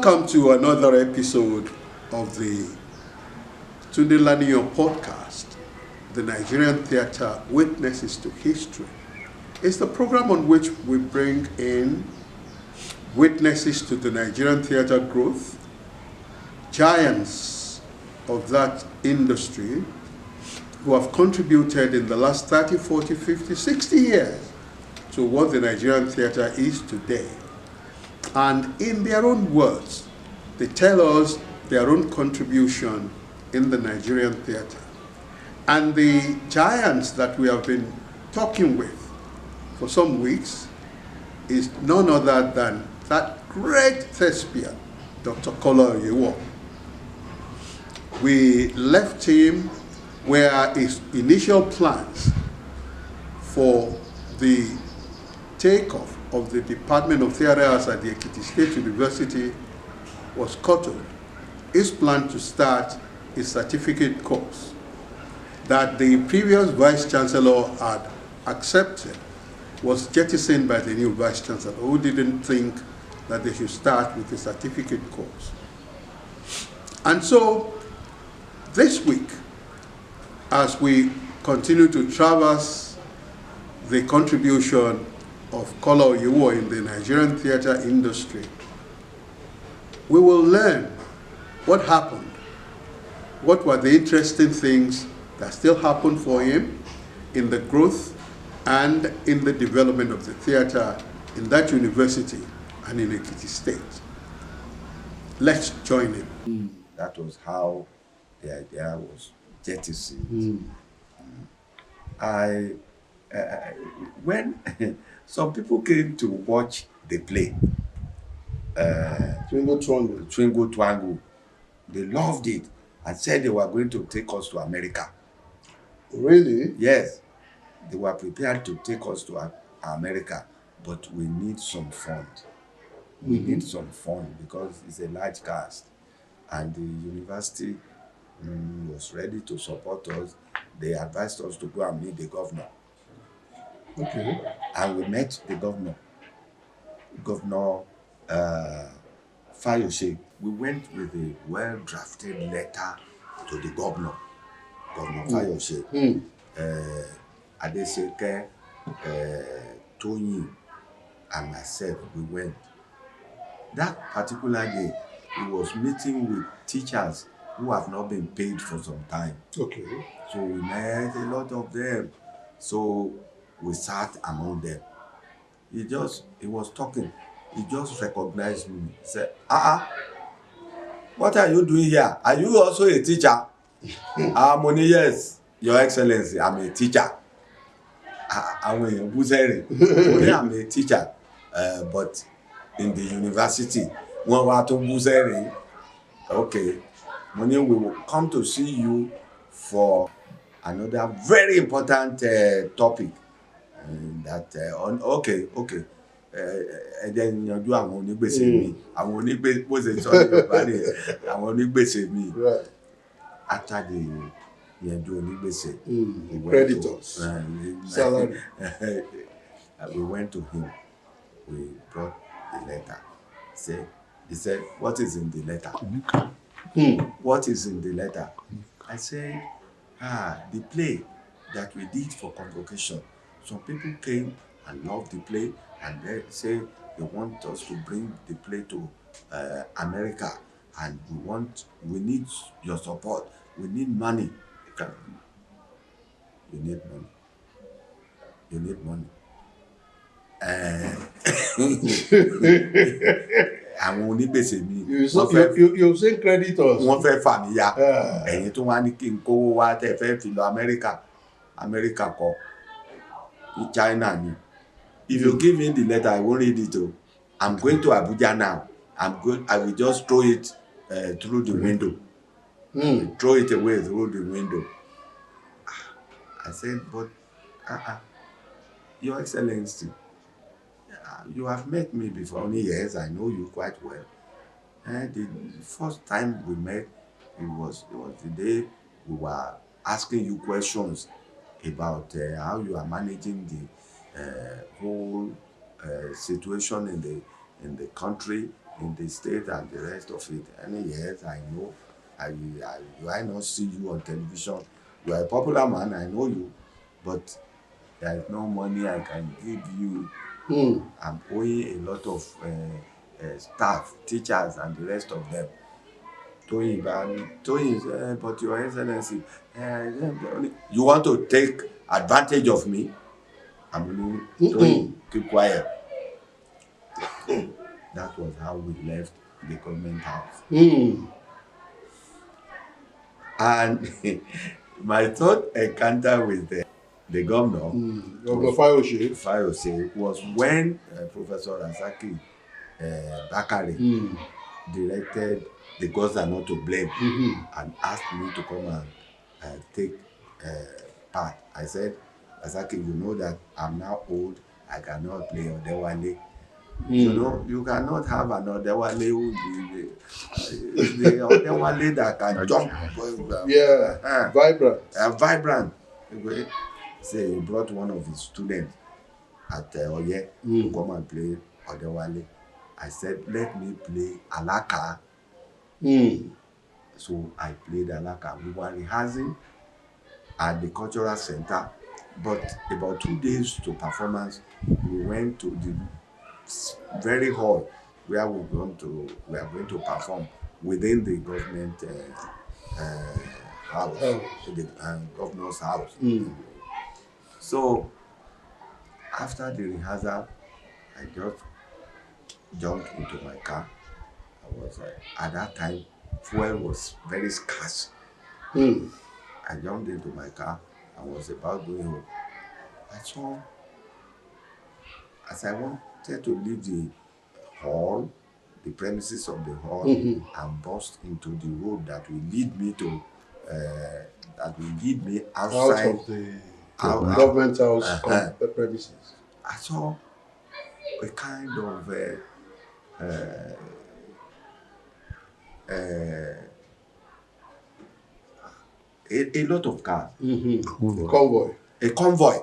Welcome to another episode of the Tunde Laniyo podcast, The Nigerian Theatre Witnesses to History. It's the program on which we bring in witnesses to the Nigerian theatre growth, giants of that industry who have contributed in the last 30, 40, 50, 60 years to what the Nigerian theatre is today. And in their own words, they tell us their own contribution in the Nigerian theatre. And the giants that we have been talking with for some weeks is none other than that great thespian, Dr. KOLA OYEWO. We left him where his initial plans for the takeoff of the Department of Theatre Arts at the Ekiti State University was scuttled. His plan to start a certificate course that the previous Vice Chancellor had accepted was jettisoned by the new Vice Chancellor, who didn't think that they should start with a certificate course. And so, this week, as we continue to traverse the contribution of KOLA OYEWO in the Nigerian theatre industry, we will learn what happened, what were the interesting things that still happened for him in the growth and in the development of the theatre in that university and in Ekiti State. Let's join him. That was how the idea was jettisoned. When some people came to watch the play, Twingo Twango, they loved it and said they were going to take us to America. Really? Yes, they were prepared to take us to America, but we need some fund. We need some fund because it's a large cast, and the university was ready to support us. They advised us to go and meet the governor. Okay. And we met the governor, Governor Fayose. We went with a well-drafted letter to the governor, Governor Fayose. Adeseke, Tony, and myself, we went. That particular day, he was meeting with teachers who have not been paid for some time. Okay. So we met a lot of them. So we sat among them. He was talking. He just recognized me. He said, what are you doing here? Are you also a teacher? Money, yes, Your Excellency, I'm a teacher. I'm a teacher, but in the university. Okay, Money, we will come to see you for another very important topic. And then you do àwọn onígbèsè mi. Àwọn onígbèsè bó ṣe sọ ní Yorùbá ni àwọn onígbèsè mi. After the do onígbèsè. Creditors. Salary. We went to him. We brought the letter. He said, what is in the letter? What is in the letter? I said, the play that we did for convocation. Some people came and loved the play, and they say they want us to bring the play to America, and we need your support. We need money. You need money. You need money. Àwọn onígbèsè mi. You say creditors. Wọ́n fẹ́ fà mí ya. Ẹ̀yin tó wá ní kí n kówó wá tẹ́ fẹ́ fi lọ Amẹ́ríkà. Amẹ́ríkà kọ́. China ni. If you give me the letter, I won't read it. I'm going to Abuja now. I will just throw it through the window. Throw it away through the window. I said, but Your Excellency, you have met me before. Yes, I know you quite well. And the first time we met, it was the day we were asking you questions about how you are managing the whole situation in the country in the state and the rest of it. And yes, I know. I not see you on television. You are a popular man, I know you, but there is no money I can give you. I'm owing a lot of staff, teachers, and the rest of them. Toyin, but Your Excellency, you want to take advantage of me? I'm Toyin, keep quiet. That was how we left the government house. And my third encounter with the governor, Governor Fayose, was when Professor Razaki Bakare directed the gods are not to blame and asked me to come and take part. I said, Razaki, you know that I'm now old, I cannot play Odewale. You know, you cannot have an Odewale who the Odewale that can jump. Vibrant. Vibrant. So he brought one of his students at Oye to come and play Odewale. I said, let me play Alaka. So I played Alaka. We were rehearsing at the cultural center, but about 2 days to performance, we went to the very hall where we are going to perform within the government house, the governor's house. So after the rehearsal, I just jumped into my car. I was at that time, fuel was very scarce. I jumped into my car. I was about going home. I saw, as I wanted to leave the hall, the premises of the hall, and burst into the road that will lead me to, outside out of the government house of the premises. I saw a kind of a lot of cars. Convoy. A convoy.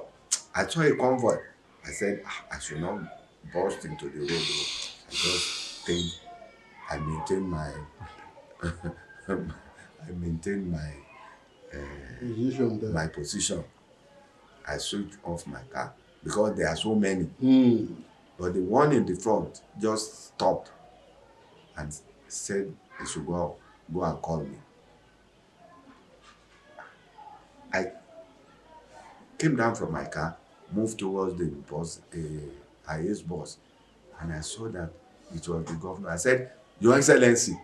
I saw a convoy. I said, I should not burst into the road. I just think I maintain my my position. I switched off my car because there are so many. But the one in the front just stopped and said he should go and call me. I came down from my car, moved towards the bus, IA's bus, and I saw that it was the governor. I said, Your Excellency,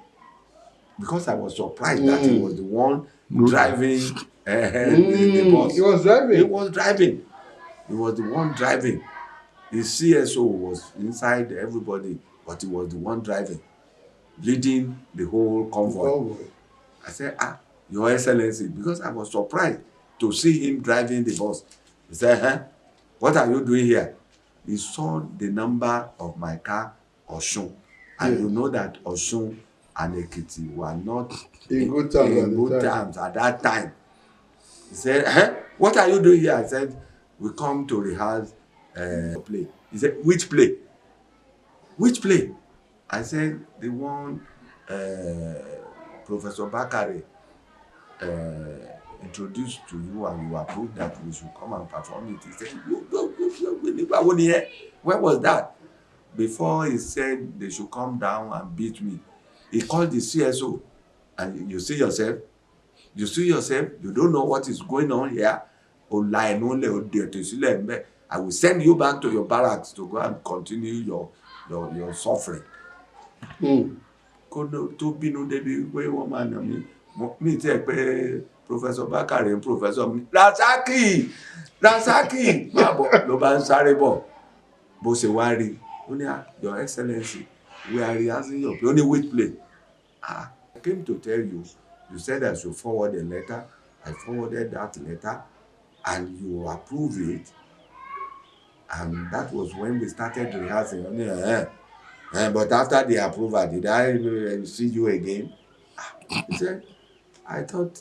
because I was surprised that he was the one driving the bus. He was driving? He was driving. He was the one driving. The CSO was inside everybody, but he was the one driving, leading the whole convoy. I said, Your Excellency, because I was surprised to see him driving the bus. He said, what are you doing here? He saw the number of my car, Osun. And you know that Osun and Ekiti were not in good terms at that time. He said, what are you doing here? I said, we come to rehearse play. He said, which play? Which play? I said, the one Professor Bakare introduced to you and you approved that we should come and perform it. He said, where was that? Before he said they should come down and beat me, he called the CSO. And you see yourself, you don't know what is going on here. I will send you back to your barracks to go and continue your suffering. To bínú débi pé wọ́n máa nà mí mi tí ẹ pé Professor Bakare Professor mi Razaki máa bọ̀ ló bá ń sáré bọ̀ bó ṣe wá rí ó ní Your Excellency we are rehearsing your play only which play I came to tell you said I should forward a letter. I forwarded that letter and you approve it, and that was when we started rehearsing. But after the approval, did I see you again? He said, I thought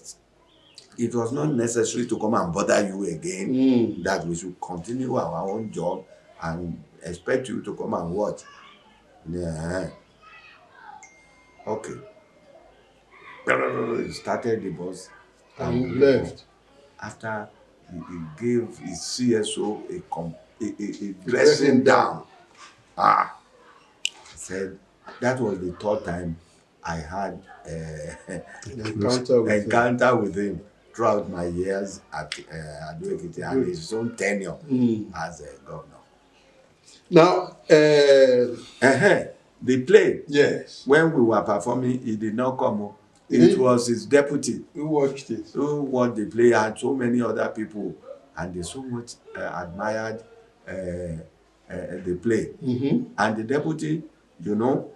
it was not necessary to come and bother you again, that we should continue our own job and expect you to come and watch. Okay. He started the bus And moved on. left. After he gave his CSO a Dressing dressing down. Ah, he said that was the third time I had An encounter with him. encounter with him throughout my years at Advocate and his own tenure as a governor. Now, They played. yes. When we were performing, he did not come. It was his deputy Who watched it? who watched the play and so many other people, and they so much admired the play. And the deputy, you know,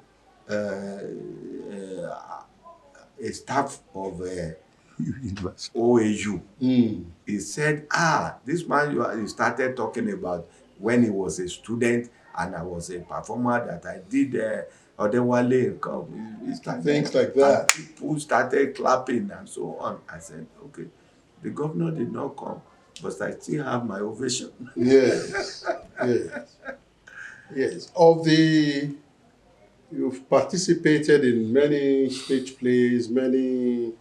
a staff of OYEWO, he said, this man you started talking about when he was a student and I was a performer that I did Odewale, Things like that. People started clapping and so on. I said, okay, the governor did not come, but I still have my ovation. Yes, yes, yes. You've participated in many stage plays, many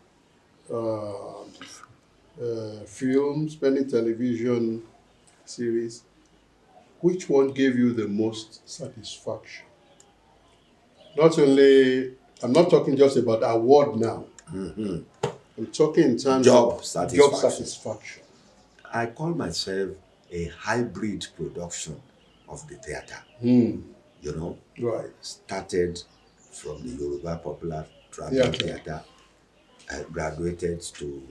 films, many television series. Which one gave you the most satisfaction? Not only, I'm not talking just about award now. I'm talking in terms Job of satisfaction. job satisfaction. I call myself a hybrid production of the theatre. You know, Right. started from the Yoruba Popular Drama Theatre, graduated to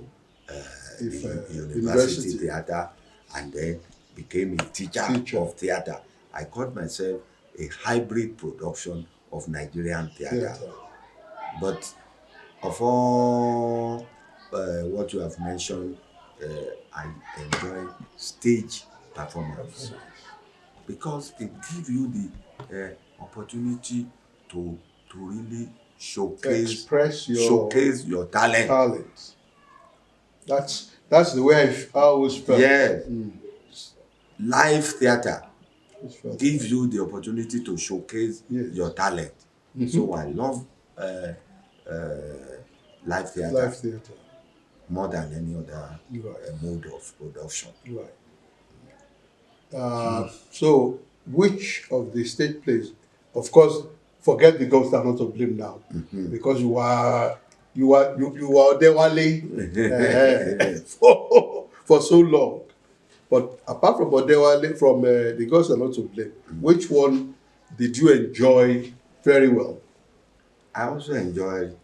the University Theatre, and then became a teacher of theatre. I called myself a hybrid production of Nigerian theatre. But of all what you have mentioned, I enjoy stage performance because it gives you the opportunity to really showcase your talent. That's the way I always felt. Yes. Live theatre gives you the opportunity to showcase your talent. So I love live theatre more than any other mode of production. Right. So, which of the stage plays? Of course, forget the ghosts are not to blame now, because you are Odewale for so long. But apart from Odewale, from the ghosts are not to blame, which one did you enjoy very well? I also enjoyed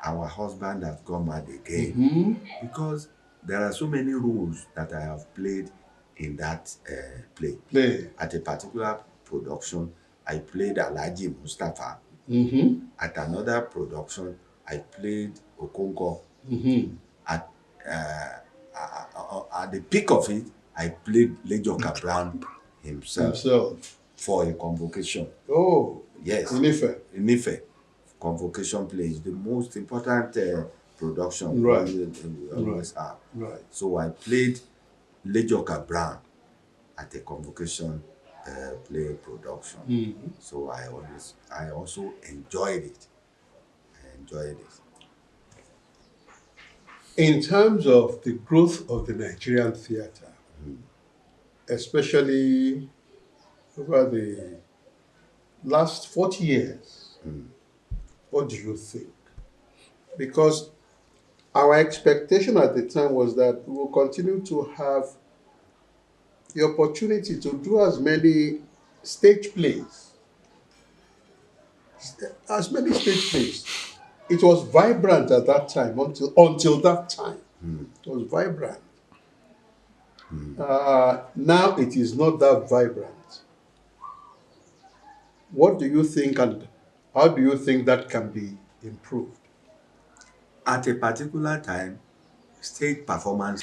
Our Husband Has Gone Mad Again, because there are so many roles that I have played in that play. At a particular production, I played Alhaji Mustafa. At another production, I played Okonkwo. At the peak of it, I played Lejoka Brown himself for a convocation. Oh, yes. In Ife. Convocation play is the most important production we always have. So I played Lejoka Brown at a convocation play production. So I also enjoyed it. In terms of the growth of the Nigerian theatre, especially over the last 40 years, what do you think? Because our expectation at the time was that we will continue to have the opportunity to do as many stage plays. It was vibrant at that time, until that time. It was vibrant. Now it is not that vibrant. What do you think, and how do you think that can be improved? At a particular time, stage performance,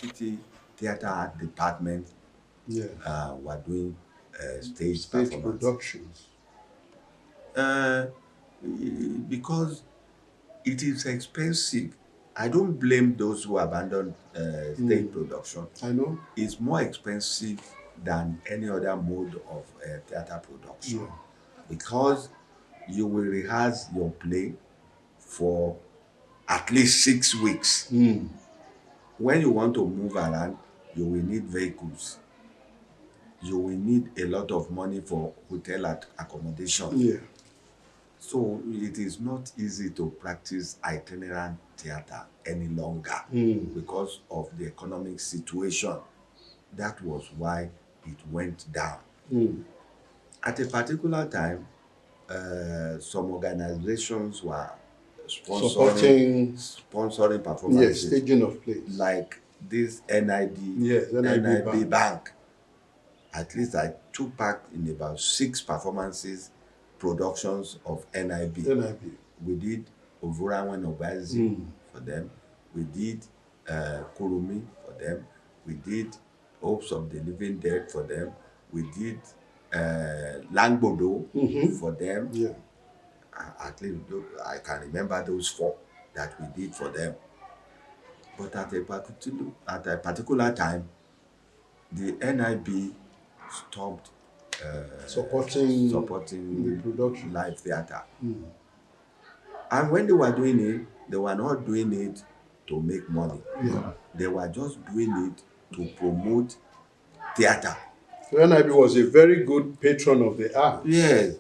theatre art department were doing stage productions. Because it is expensive. I don't blame those who abandoned stage production. I know. It's more expensive than any other mode of theatre production. Because you will rehearse your play for at least 6 weeks. When you want to move around, you will need vehicles. You will need a lot of money for hotel accommodation. Yeah. So it is not easy to practice itinerant theater any longer because of the economic situation. That was why it went down. At a particular time, some organizations were sponsoring performances. Yes, staging of plays. Like this NIB, Yes, NIB Bank. At least I took part in about 6 productions of NIB. We did Ovurawan Obazi for them. We did Kurumi for them. We did Hopes of the Living Dead for them. We did Langbodo for them. Yeah. At least I can remember those 4 that we did for them. But at a particular time, the NIB stopped supporting the production, live theater. And when they were doing it, they were not doing it to make money. Yeah. They were just doing it to promote theater. So NIB was a very good patron of the arts. Yes,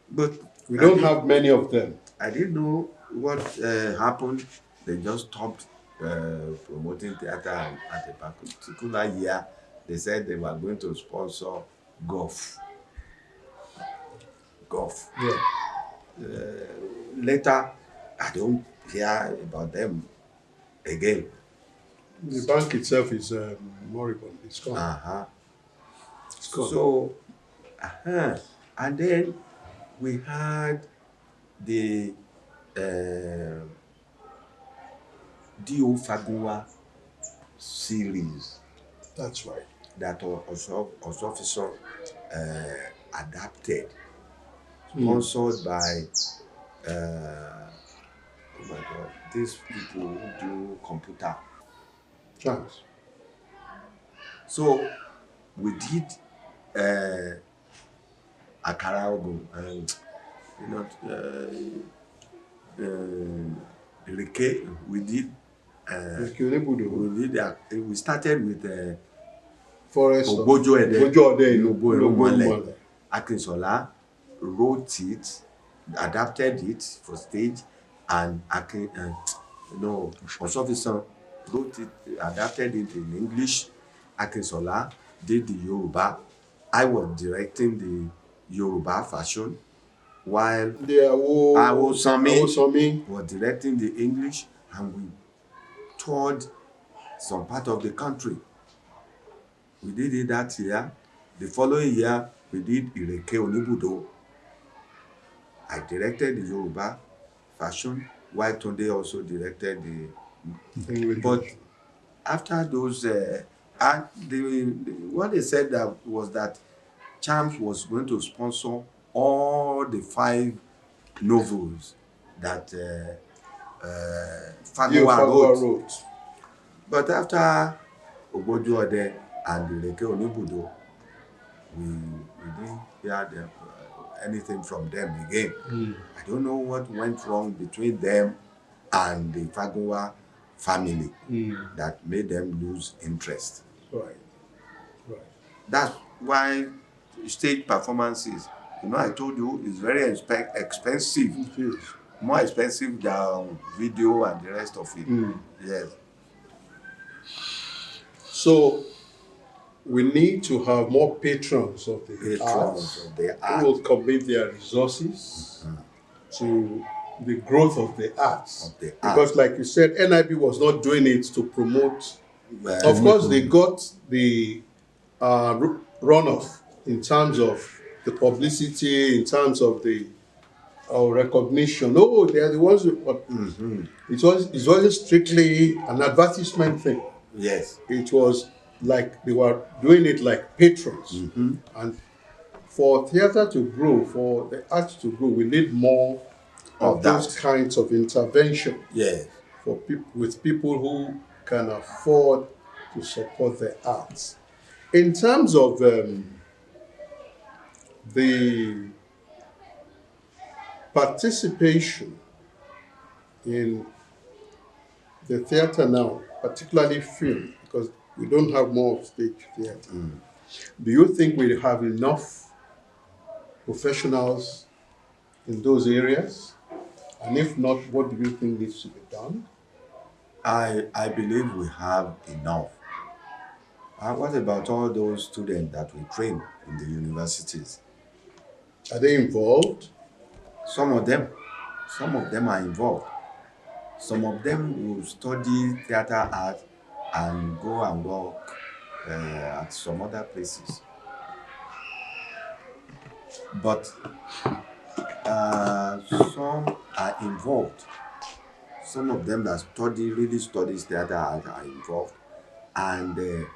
but we don't have many of them. I didn't know what happened. They just stopped promoting theater, and at a particular year, they said they were going to sponsor golf. Yeah. Later, I don't hear about them again. The bank itself is moribund. It's gone. It's gone. So, and then we had the D.O. Fagunwa series. That's right. That Osofisor adapted, sponsored by oh my God, these people who do computer. Chance. So we did Akaraogo and Rike. We did we started with Forest Ogbojo Ede. Akinsola wrote it, adapted it for stage, and Osofisor wrote it, adapted it in English. Akinsola did the Yoruba. I was directing the Yoruba version, while Awosanmi was directing the English, and we toured some part of the country. We did it that year. The following year, we did Ireke Onibudo. I directed the Yoruba version, while Tunde also directed the English. But after those, what they said was that Champs was going to sponsor all the 5 novels that Fagunwa wrote. But after Ogbojo Ode and Ireke Onibudo, we didn't hear anything from them again. I don't know what went wrong between them and the Fagunwa family that made them lose interest. Right. That's why stage performances, I told you, is very expensive. More expensive than video and the rest of it. Yes. So we need to have more patrons of the arts who will commit their resources to the growth of the arts. Because like you said, NIB was not doing it to promote. Of course, they got the runoff in terms of the publicity, in terms of the recognition. No, they are the ones who, it wasn't strictly an advertisement thing. Yes. It was like they were doing it like patrons. And for theater to grow, for the arts to grow, we need more of those kinds of intervention. Yes. For with people who can afford to support the arts. In terms of the participation in the theater now, particularly film, because we don't have more of stage theater. Do you think we have enough professionals in those areas? And if not, what do you think needs to be done? I believe we have enough. What about all those students that we train in the universities? Are they involved? Some of them are involved. Some of them will study theater art and go and work at some other places. But some are involved. Some of them that really studies theater art are involved. And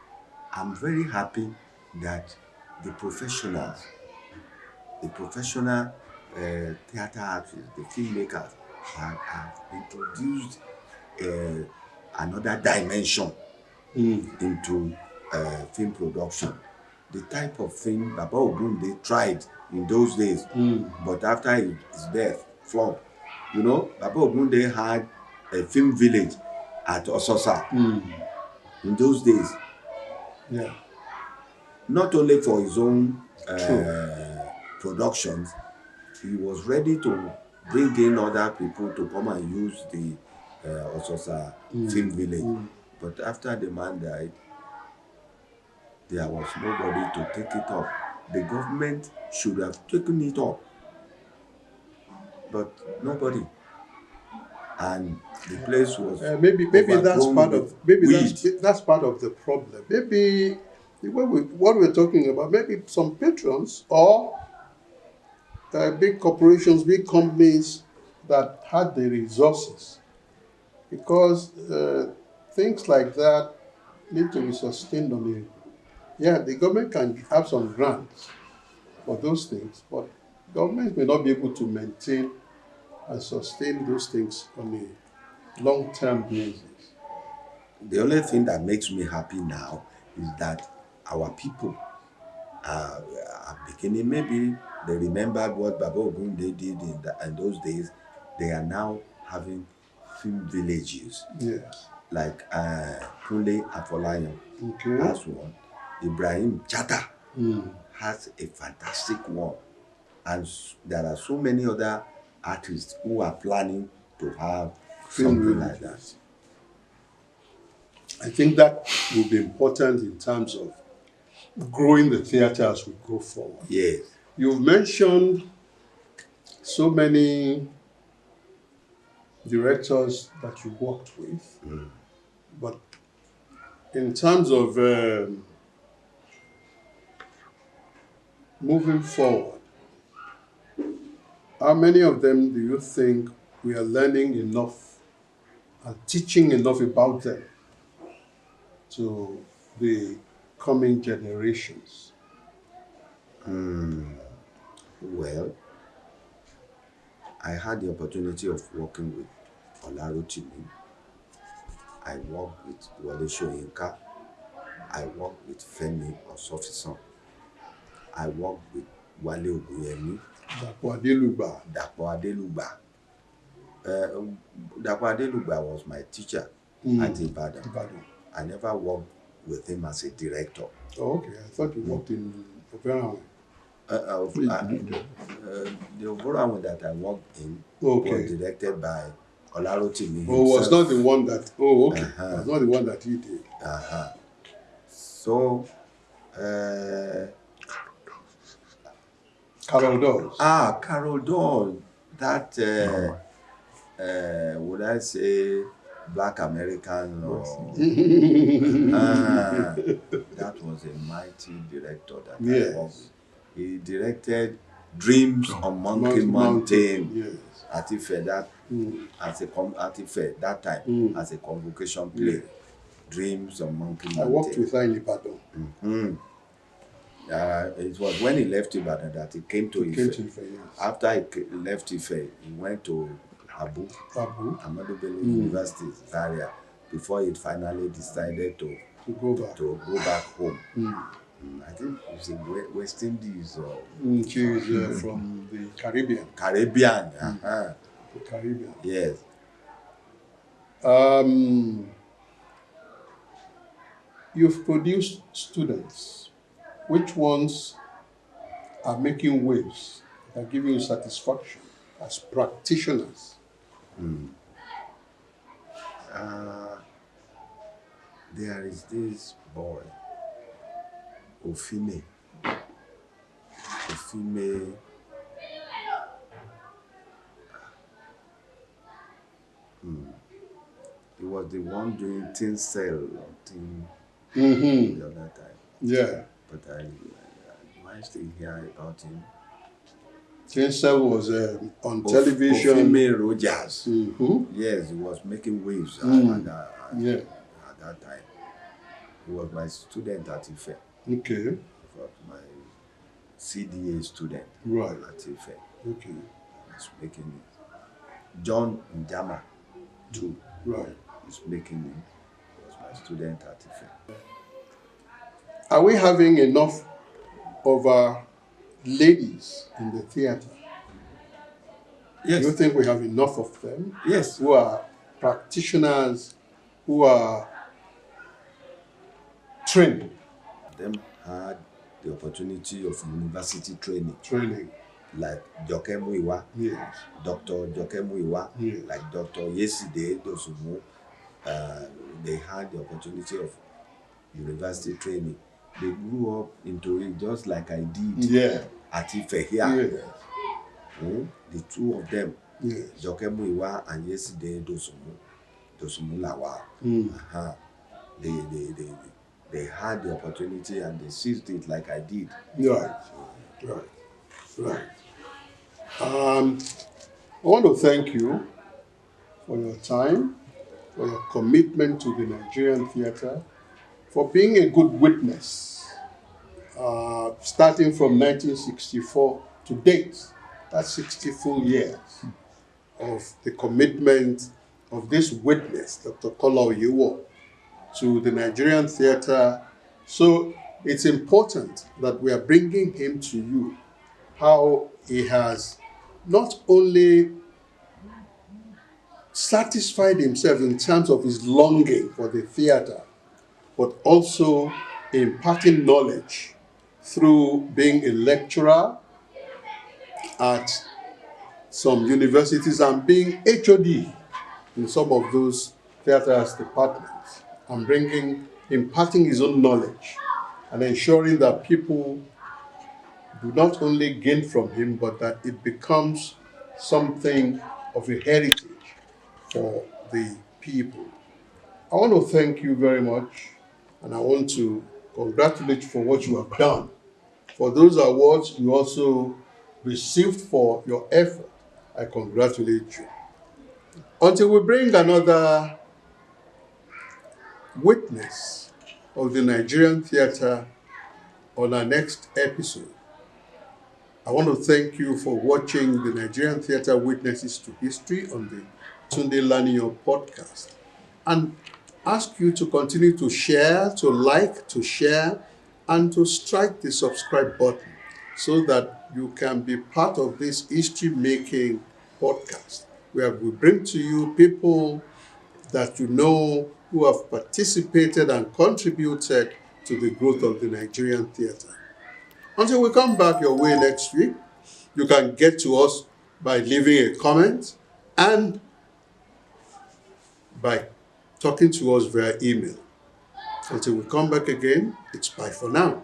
I'm very happy that the professional theater artists, the filmmakers, have introduced another dimension into film production. The type of film Balogun they tried in those days, but after his death, flopped. You know, Balogun they had a film village at Ososa in those days. Yeah. Not only for his own productions, he was ready to bring in other people to come and use the Ososa film village. But after the man died, there was nobody to take it up. The government should have taken it up, but nobody. And the place was maybe that's part of the problem. Maybe what we're talking about, maybe some patrons or big corporations, big companies that had the resources, because things like that need to be sustained on the. Yeah, the government can have some grants for those things, but government may not be able to maintain and sustain those things on a long-term basis. The only thing that makes me happy now is that our people are beginning, maybe they remembered what Balogun they did in those days. They are now having film villages. Yes. Like Kunle Afolayan has one. Ibrahim Chata has a fantastic one. And there are so many other artists who are planning to have something like that. I think that will be important in terms of growing the theater as we go forward. Yes. You've mentioned so many directors that you worked with, but in terms of moving forward, how many of them do you think we are learning enough and teaching enough about them to the coming generations? Well, I had the opportunity of working with Olarotimi. I worked with Wale Soyinka. I worked with Femi Osofison. I worked with Wale Ogunyemi. Dapo Adelugba. Dapo Adelugba was my teacher at Ibadan. I never worked with him as a director. Oh, okay. I thought you worked in Operan. The Operan that I worked in was directed by Olarotimi himself. Was not the one that. Was not the one that he did. So. Carol Dawes. Carol Dawes. That would I say Black American or that was a mighty director that I worked with. He directed Dreams on Monkey Mountain. Yes. At Ife that time as a convocation play. Dreams on Monkey Mountain. I worked with her in Ibadan. It was when he left Ibadan that he came to Ife. Yes. After he left Ife, he went to Ahmadu Bello University, Zaria, before he finally decided to go back home. I think it's in West Indies or She is from the Caribbean. Caribbean. The Caribbean. Yes. You've produced students. Which ones are making waves, that are giving you satisfaction as practitioners? There is this boy, Ofime. He was the one doing tin cell thing the other time. Yeah. But I still hear about him. Tinsel was on television. Ofime Rogers. Yes, he was making waves at that time. He was my student at Ife. Okay. He was my CDA student at Ife. Okay. He was making it. John Njama, too. Right. He's making it. He was my student at Ife. Are we having enough of our ladies in the theater? Yes. Do you think we have enough of them? Yes. Who are practitioners, who are trained? Them had the opportunity of university training. Like Joke Muiwa, Yes. Dr. Joke Muiwa, Yes. like Dr. Yeside Dosumu. They had the opportunity of university training. They grew up into it just like I did at Ife here. Yes. The two of them, Yes. Joke Muiwa and Yeside Dosumu Lawa. They had the opportunity and they seized it like I did. Right. I want to thank you for your time, for your commitment to the Nigerian theatre, for being a good witness, starting from 1964 to date. That's 60 full years of the commitment of this witness, Dr. KOLA OYEWO, to the Nigerian theatre. So it's important that we are bringing him to you, how he has not only satisfied himself in terms of his longing for the theatre, but also imparting knowledge through being a lecturer at some universities and being HOD in some of those theatres departments, and imparting his own knowledge and ensuring that people do not only gain from him, but that it becomes something of a heritage for the people. I want to thank you very much, and I want to congratulate you for what you have done. For those awards you also received for your effort, I congratulate you. Until we bring another witness of the Nigerian theatre on our next episode, I want to thank you for watching the Nigerian Theatre Witnesses to History on the Tunde Laniyo podcast, and ask you to continue to share, to like, to share, and to strike the subscribe button so that you can be part of this history-making podcast, where we bring to you people that you know who have participated and contributed to the growth of the Nigerian theatre. Until we come back your way next week, you can get to us by leaving a comment and by talking to us via email. Until we come back again, it's bye for now.